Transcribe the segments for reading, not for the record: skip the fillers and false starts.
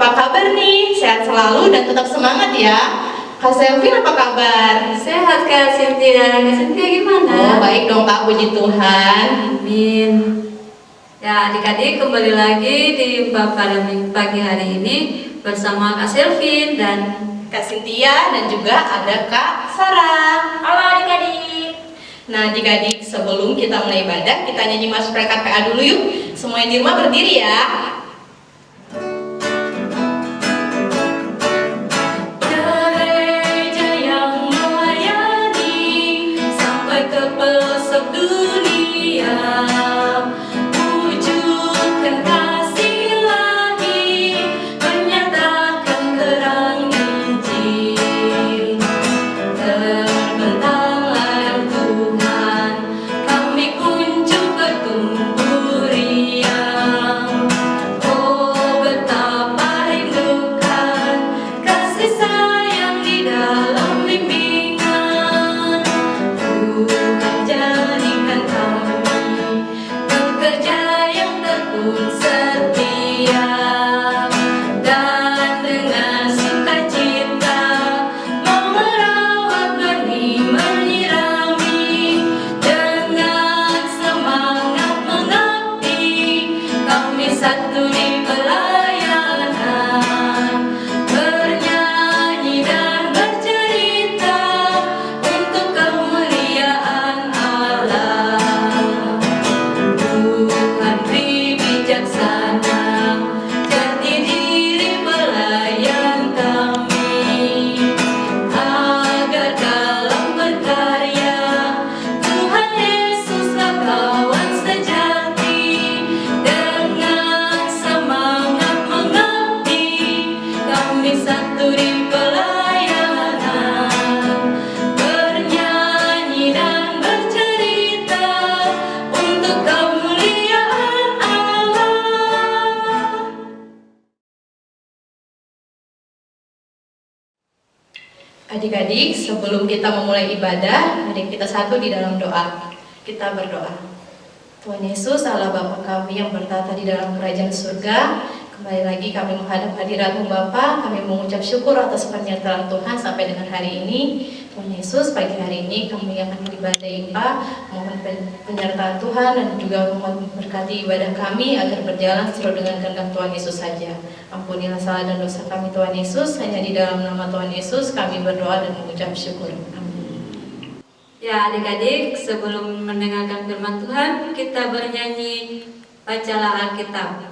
apa kabar nih? Sehat selalu dan tetap semangat ya. Kak Selvin apa kabar? Sehat Kak Cynthia. Kak Cynthia gimana? Oh, baik dong Kak, puji Tuhan. Amin. Ya adik-adik, kembali lagi di pada pagi hari ini bersama Kak Selvin dan Kak Cynthia dan juga ada Kak Sarah. Halo adik-adik. Nah adik-adik, sebelum kita mulai ibadah, kita nyanyi Mas Prekat PA dulu yuk. Semuanya di rumah berdiri ya. gereja yang melayani sampai ke pelosok dunia, wujudkan kasih ilahi, menyatakan terang Injil. Terbentanglah Tuhan, kami kunjung bertumbuh riang. Oh betapa rindukan kasih sayang di dalam bimbingan. Tuhan jadikan kami pekerja yang tekun setia, dan dengan sukacita mau merawat benih menyirami. Dengan semangat mengabdi, kami satu di pelayanan, bernyanyi dan bercerita untuk kemuliaan Allah. Tuhan beri bijaksana, jati diri pelayan kami, agar dalam berkarya Tuhan Yesuslah kawan sejati. Dengan semangat mengabdi, kami satu di pelayanan, bernyanyi dan bercerita untuk kemuliaan Allah. Adik-adik, sebelum kita memulai ibadah, mari kita satu di dalam doa. Kita berdoa. Tuhan Yesus, Allah Bapa kami yang bertata di dalam kerajaan surga, kembali lagi kami menghadap hadirat-Mu Bapa. Kami mengucap syukur atas penyertaan Tuhan sampai dengan hari ini. Tuhan Yesus, pagi hari ini kami akan beribadah IPA, mohon penyertaan Tuhan dan juga mohon berkati ibadah kami agar berjalan sesuai dengan kehendak Tuhan Yesus saja. Ampunilah salah dan dosa kami Tuhan Yesus, hanya di dalam nama Tuhan Yesus kami berdoa dan mengucap syukur. Amin. Ya adik-adik, sebelum mendengarkan firman Tuhan, kita bernyanyi Bacalah Alkitab.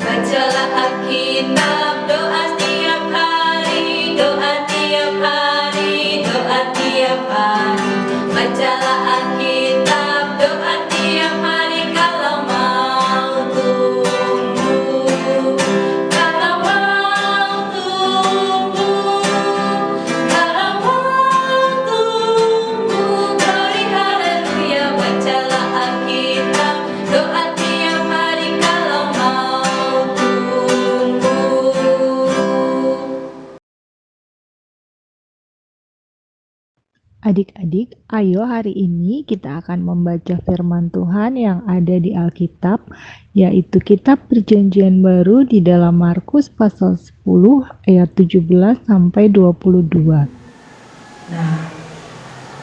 Bacalah Alkitab, doa setiap hari, doa tiap hari, doa tiap hari. Bacalah Alkitab, doa tiap hari kalau mau tumbuh, kalau mau tumbuh, kalau mau tumbuh. Glory haleluya, bacalah Alkitab, doa tiap hari kalau mau tumbuh. Adik-adik, ayo hari ini kita akan membaca firman Tuhan yang ada di Alkitab, yaitu kitab Perjanjian Baru di dalam Markus pasal 10 ayat 17 sampai 22. Nah,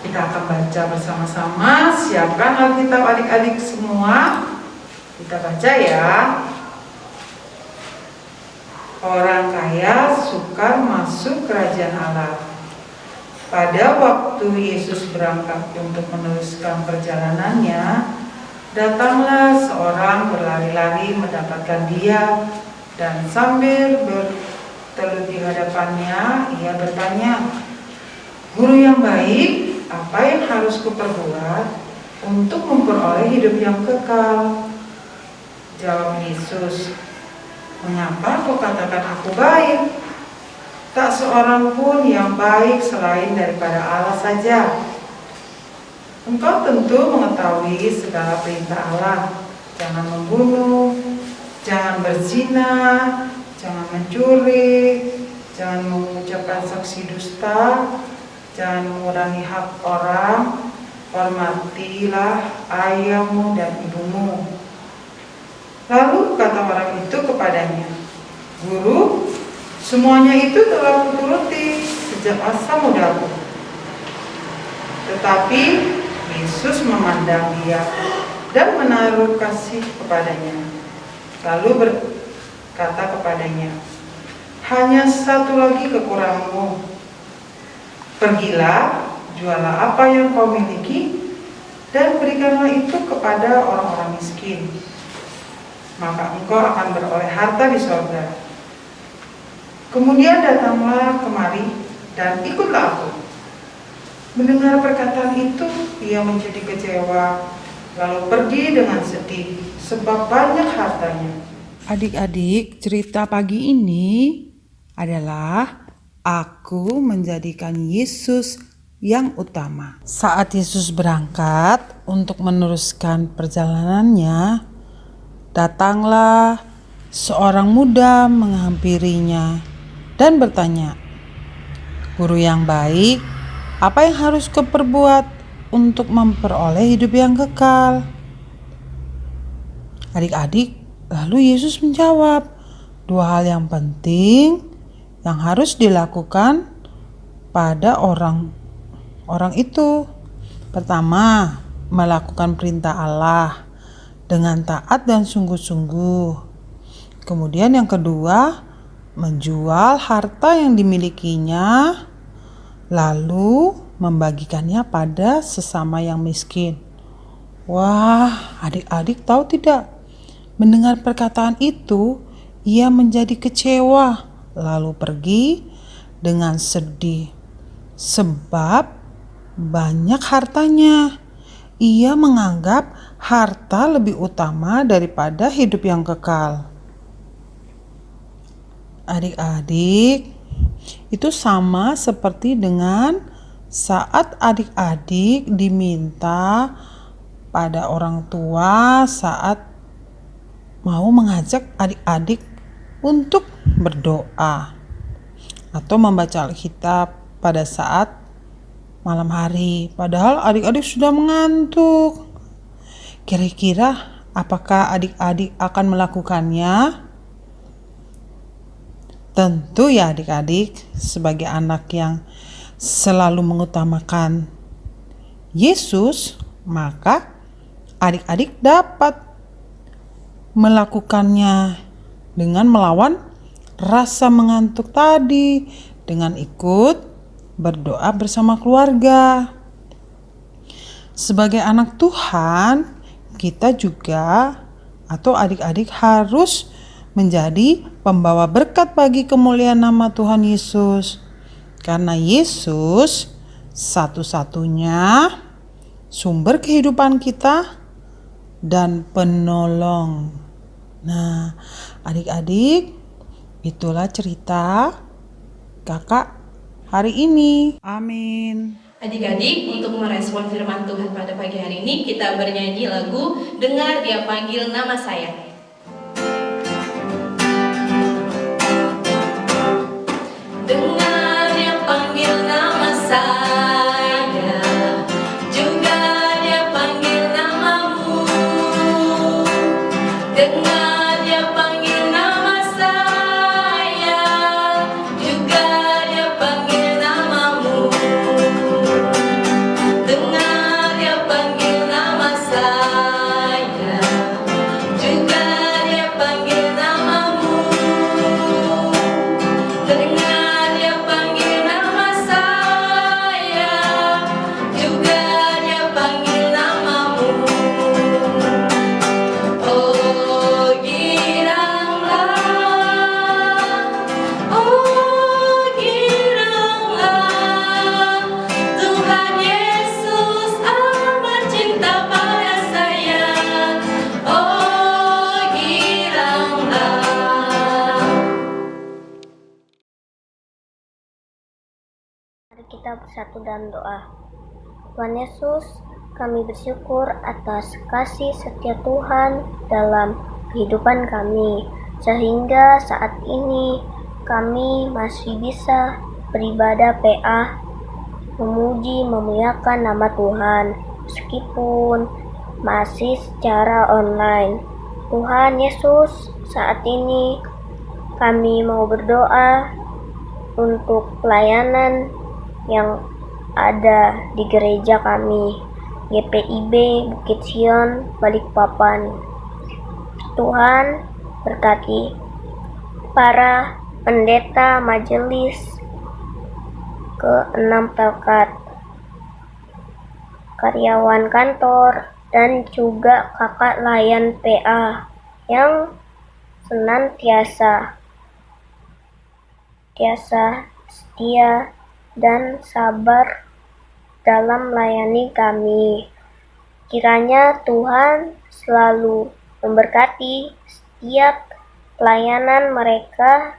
kita akan baca bersama-sama. Siapkan Alkitab adik-adik semua. Kita baca ya. Orang kaya sukar masuk kerajaan Allah. Pada waktu Yesus berangkat untuk meneruskan perjalanannya, datanglah seorang berlari-lari mendapatkan dia, dan sambil bertelut di hadapannya, ia bertanya, "Guru yang baik, apa yang harus kuperbuat untuk memperoleh hidup yang kekal?" Jawab Yesus, "Mengapa kau katakan aku baik? Tak seorang pun yang baik selain daripada Allah saja. Engkau tentu mengetahui segala perintah Allah. Jangan membunuh, jangan berzina, jangan mencuri, jangan mengucapkan saksi dusta, jangan mengurangi hak orang, hormatilah ayahmu dan ibumu." Lalu kata orang itu kepadanya, "Guru, semuanya itu telah kuturuti sejak masa mudaku." Tetapi Yesus memandang dia dan menaruh kasih kepadanya. Lalu berkata kepadanya, "Hanya satu lagi kekuranganmu. Pergilah, jualah apa yang kau miliki, dan berikanlah itu kepada orang-orang miskin. Maka engkau akan beroleh harta di sorga. Kemudian datanglah kemari dan ikutlah aku." Mendengar perkataan itu, ia menjadi kecewa, lalu pergi dengan sedih, sebab banyak hartanya. Adik-adik, cerita pagi ini adalah aku menjadikan Yesus yang utama. Saat Yesus berangkat untuk meneruskan perjalanannya, datanglah seorang muda menghampirinya dan bertanya, "Guru yang baik, apa yang harus kuperbuat untuk memperoleh hidup yang kekal?" Adik-adik, lalu Yesus menjawab, 2 hal yang penting yang harus dilakukan pada orang itu. Pertama, melakukan perintah Allah dengan taat dan sungguh-sungguh. Kemudian yang kedua, menjual harta yang dimilikinya, lalu membagikannya pada sesama yang miskin. Wah, adik-adik tahu tidak? Mendengar perkataan itu, ia menjadi kecewa, lalu pergi dengan sedih. Sebab banyak hartanya. Ia menganggap harta lebih utama daripada hidup yang kekal. Adik-adik, itu sama seperti dengan saat adik-adik diminta pada orang tua saat mau mengajak adik-adik untuk berdoa atau membaca Alkitab pada saat malam hari, padahal adik-adik sudah mengantuk. Kira-kira apakah adik-adik akan melakukannya? Tentu ya adik-adik, sebagai anak yang selalu mengutamakan Yesus, maka adik-adik dapat melakukannya dengan melawan rasa mengantuk tadi, dengan ikut berdoa bersama keluarga. Sebagai anak Tuhan, kita juga atau adik-adik harus menjadi pembawa berkat bagi kemuliaan nama Tuhan Yesus. Karena Yesus satu-satunya sumber kehidupan kita dan penolong. Nah, adik-adik, itulah cerita kakak hari ini. Amin. Adik-adik, untuk merespon firman Tuhan pada pagi hari ini, kita bernyanyi lagu "Dengar Dia Panggil Nama Saya". Dengar Dia panggil nama saya, juga Dia panggil namamu. Dengar Dia panggil nama saya, juga Dia panggil namamu. Dengar Dia panggil nama saya, juga Dia panggil namamu. Dengar Dia panggil nama saya, juga Dia panggil namamu. Oh giranglah, Tuhan Yesus amat cinta pada saya. Oh giranglah. Mari kita bersatu dalam doa. Tuhan Yesus, kami bersyukur atas kasih setia Tuhan dalam kehidupan kami, sehingga saat ini kami masih bisa beribadah PA, memuji, memuliakan nama Tuhan, meskipun masih secara online. Tuhan Yesus, saat ini kami mau berdoa untuk pelayanan yang ada di gereja kami, GPIB Bukit Sion, Balikpapan. Tuhan berkati para pendeta majelis ke-6 Pelkat, karyawan kantor, dan juga kakak layan PA yang senantiasa setia dan sabar dalam melayani kami. Kiranya Tuhan selalu memberkati setiap pelayanan mereka,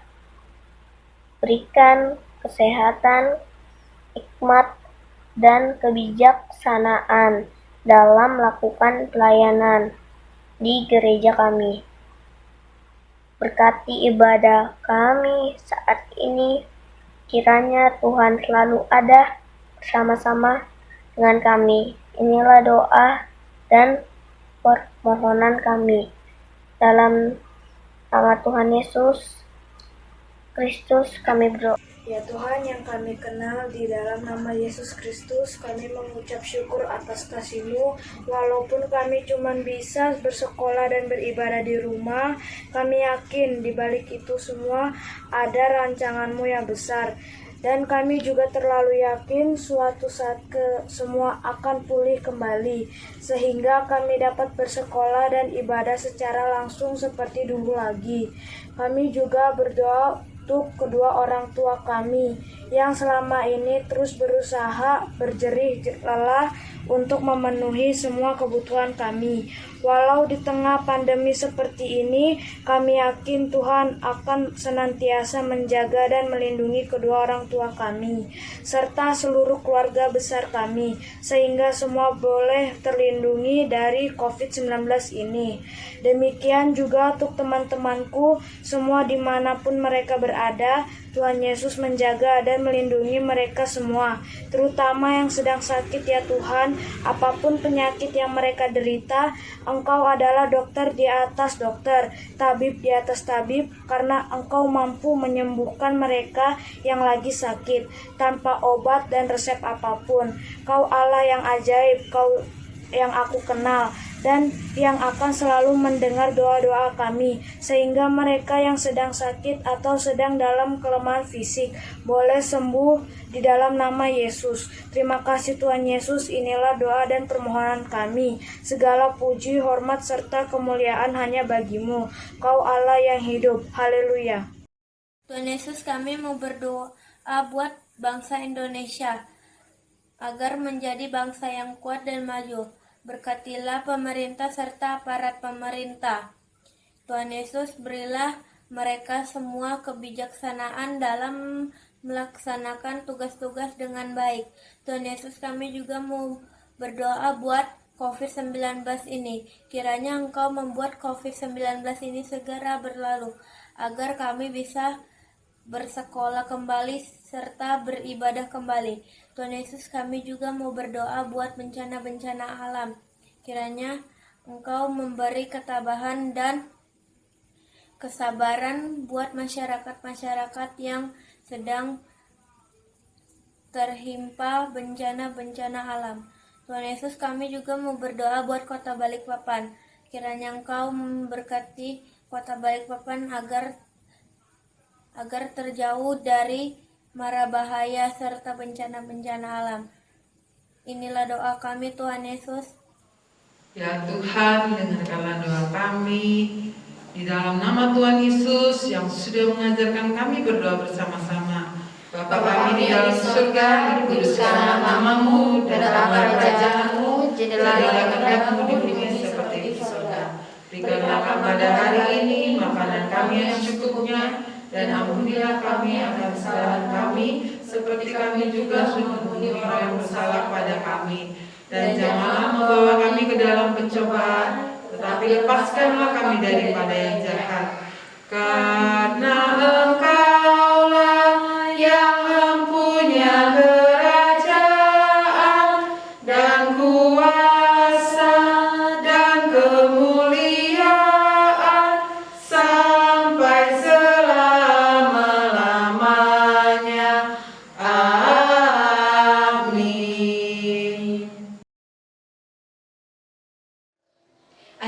berikan kesehatan, hikmat, dan kebijaksanaan dalam melakukan pelayanan di gereja kami. Berkati ibadah kami saat ini, kiranya Tuhan selalu ada bersama-sama dengan kami. Inilah doa dan permohonan kami. Dalam nama Tuhan Yesus Kristus kami berdoa. Ya Tuhan yang kami kenal, di dalam nama Yesus Kristus kami mengucap syukur atas kasih-Mu. Walaupun kami cuma bisa bersekolah dan beribadah di rumah, kami yakin di balik itu semua ada rancangan-Mu yang besar. Dan kami juga terlalu yakin suatu saat semua akan pulih kembali, sehingga kami dapat bersekolah dan ibadah secara langsung seperti dulu lagi. Kami juga berdoa untuk kedua orang tua kami yang selama ini terus berusaha berjerih lelah untuk memenuhi semua kebutuhan kami. Walau di tengah pandemi seperti ini, kami yakin Tuhan akan senantiasa menjaga dan melindungi kedua orang tua kami, serta seluruh keluarga besar kami, sehingga semua boleh terlindungi dari COVID-19 ini. Demikian juga untuk teman-temanku, semua dimanapun mereka berada, Tuhan Yesus menjaga dan melindungi mereka semua, terutama yang sedang sakit ya Tuhan. Apapun penyakit yang mereka derita, Engkau adalah dokter di atas dokter, tabib di atas tabib, karena Engkau mampu menyembuhkan mereka yang lagi sakit, tanpa obat dan resep apapun. Kau Allah yang ajaib, Kau yang aku kenal, dan yang akan selalu mendengar doa-doa kami, sehingga mereka yang sedang sakit atau sedang dalam kelemahan fisik boleh sembuh di dalam nama Yesus. Terima kasih Tuhan Yesus, inilah doa dan permohonan kami. Segala puji, hormat, serta kemuliaan hanya bagi-Mu. Kau Allah yang hidup. Haleluya. Tuhan Yesus, kami mau berdoa buat bangsa Indonesia agar menjadi bangsa yang kuat dan maju. Berkatilah pemerintah serta aparat pemerintah. Tuhan Yesus, berilah mereka semua kebijaksanaan dalam melaksanakan tugas-tugas dengan baik. Tuhan Yesus, kami juga mau berdoa buat COVID-19 ini. Kiranya Engkau membuat COVID-19 ini segera berlalu, agar kami bisa bersekolah kembali serta beribadah kembali. Tuhan Yesus, kami juga mau berdoa buat bencana-bencana alam. Kiranya Engkau memberi ketabahan dan kesabaran buat masyarakat-masyarakat yang sedang terhimpa bencana-bencana alam. Tuhan Yesus, kami juga mau berdoa buat kota Balikpapan. Kiranya Engkau memberkati kota Balikpapan agar terjauh dari mara bahaya serta bencana-bencana alam. Inilah doa kami Tuhan Yesus. Ya Tuhan, dengarkanlah doa kami. Di dalam nama Tuhan Yesus yang sudah mengajarkan kami berdoa bersama-sama. Bapa kami di dalam surga, dikuduskanlah nama-Mu, datanglah kerajaan-Mu, jadilah kehendak-Mu di bumi seperti di surga. Berikanlah kepada hari ini makanan kami yang secukupnya, dan ampunilah kami akan kesalahan kami, seperti kami juga sudah mengampuni orang yang bersalah pada kami. Dan janganlah membawa kami ke dalam pencobaan, tetapi lepaskanlah kami daripada yang jahat. Karena Engkaulah yang mempunyai kerajaan dan kuasa dan kemuliaan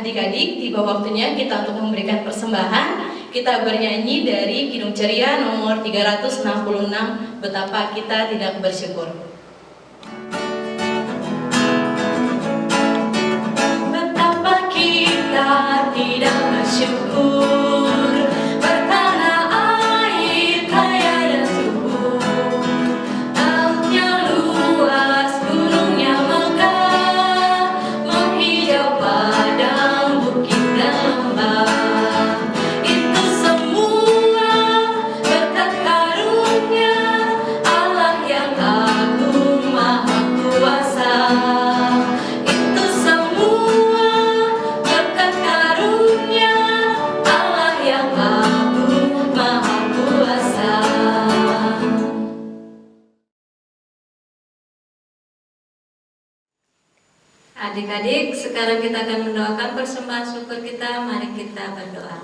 Adik-adik, tiba waktunya kita untuk memberikan persembahan. Kita bernyanyi dari Kidung Ceria nomor 366, Betapa Kita Tidak Bersyukur. Betapa kita tidak bersyukur, bertanah air kaya dan subur, lautnya luas, gunungnya megah, menghijau padang, bukit dan lembah. Itu semua berkat karunia Allah yang agung maha kuasa. Itu semua berkat karunia Allah yang agung maha kuasa. Adik-adik, sekarang kita akan mendoakan persembahan syukur kita. Mari kita berdoa.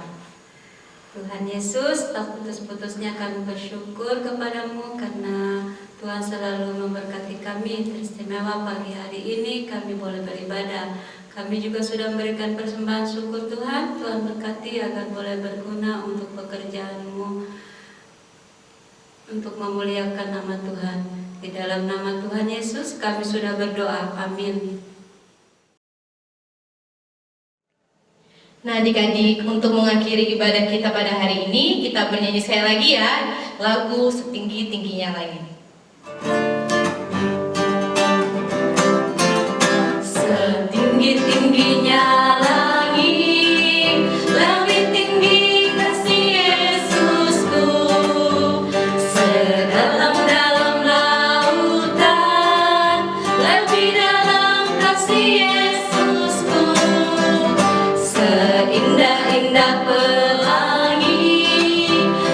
Tuhan Yesus, tak putus-putusnya kami bersyukur kepadamu karena Tuhan selalu memberkati kami. Teristimewa pagi hari ini kami boleh beribadah. Kami juga sudah memberikan persembahan syukur Tuhan. Tuhan berkati agar boleh berguna untuk pekerjaan-Mu, untuk memuliakan nama Tuhan. Di dalam nama Tuhan Yesus kami sudah berdoa. Amin. Nah adik-adik, untuk mengakhiri ibadah kita pada hari ini, kita bernyanyi sekali lagi ya, lagu Setinggi-tingginya lagi. Setinggi-tingginya langit, lebih tinggi kasih Yesusku, sedalam-dalam lautan, lebih dalam kasih Yesusku, seindah-indah pelangi,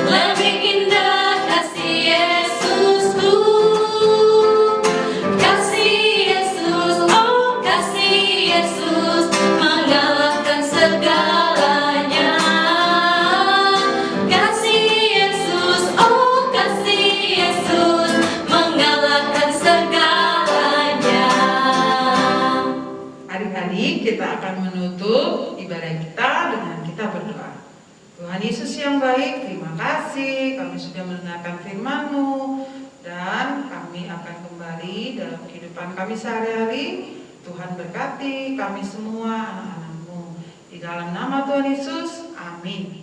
lebih indah kasih Yesusku. Kasih Yesus, oh kasih Yesus, mengalahkan segalanya. Kasih Yesus, oh kasih Yesus, mengalahkan segalanya. Adik-adik, kita akan menutup ibadah kita dengan kita berdoa. Tuhan Yesus yang baik, terima kasih kami sudah mendengarkan firman-Mu, dan kami akan kembali dalam kehidupan kami sehari-hari. Tuhan berkati kami semua anak-anak-Mu. Di dalam nama Tuhan Yesus, amin.